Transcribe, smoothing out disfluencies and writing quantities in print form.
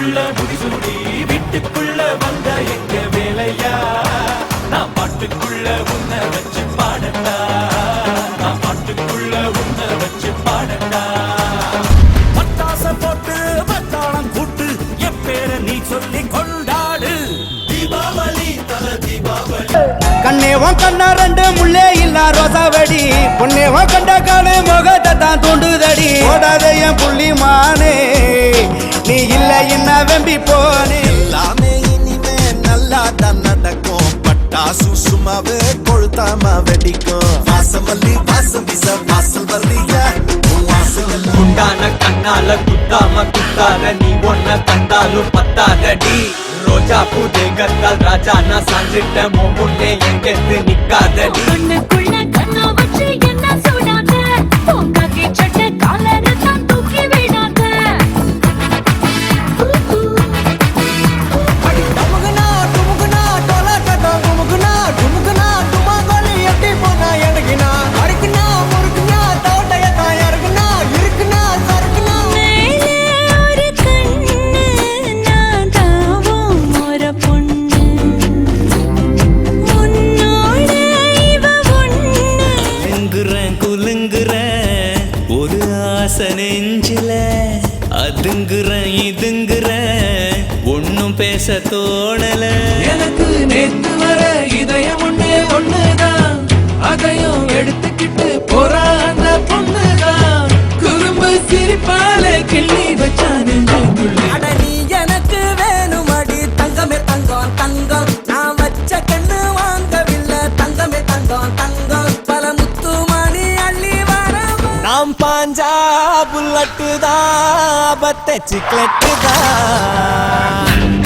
வீட்டுக்குள்ள முடிசூடி வீட்டுக்குள்ள வந்த எங்க வேலையா நான் பாட்டுக்குள்ள உன்னை வச்சு பாடட்டா நான் பாட்டுக்குள்ள உன்னை வச்சு பாடட்டா பட்டாச போட்டு வட்டாளம் கூட்டு என் பேர நீ சொல்லி கொண்டாடு தீபாவளி தல தீபாவளி கண்ணேவன் கண்ணா ரெண்டு முள்ளே இல்ல ரோசாவடி பொன்னேவன் கண்ட கால முகத்தை தான் தூண்டுதடி ஓடாத என் புள்ளி மானே நீ இல்ல என்ன வெம்பி போனே எல்லாமே இனிமே நல்லா தான் நடக்கும் பட்டாசு சும்மாவே கொளுத்தாம வெடிக்கும் வாசமல்லி வாசம் வீச வாசல் வர்றியா குண்டான கண்ணால குத்தாம குத்தாத நீ ஒன்ன கண்டாலும் பத்தாதடி ரோஜா பூ தேகத்தால் ராஜா நான் சாஞ்சிட்ட முன்னே எங்கெத்து நிக்காதடி கண்ணுக்குள்ள கண்ணா வச்சு என்ன சுடாத பொங்காக்கி சட்டை காலரை தான் தூக்கி விடாத டமுகுனா டுமுகுனா டொலகடா குமுகுனா டுமுகுனா டுமாங்கோலி எட்டி போனா எனக்குனா அருக்குனா முருக்குனா தோட்டைய தான் இருக்குனா இருக்குனா சருக்குனா மேலே ஒரு கண்ணு நான் தாவும் ஒரு பொண்ணு உன்னோட இவ ஒண்ணு குலுங்குறேன் குலுங்குறேன் ஒரு ஆசை நெஞ்சில அதுங்குறேன் இதுங்குறேன் ஒன்னும் பேச தோணல எனக்கு நேத்து வர இதயம் ஒண்ணுதான் அதையும் எடுத்துக்கிட்டு போறா அந்த பொண்ணுதான் குறும்பு சிரிப்பால கிள்ளி வச்சா நெஞ்சுக்குள்ள அட நீ எனக்கு வேணுமடி தங்கமே தங்கம் தங்கம் நான் வச்ச கண்ணு வாங்கவில்லை தங்கமே தங்கம் தங்கம் பல முத்து மணி அள்ளி வர நாம் பாஞ்சா புல்லட்டு தான் பத்த சிக்லெட்டு தான்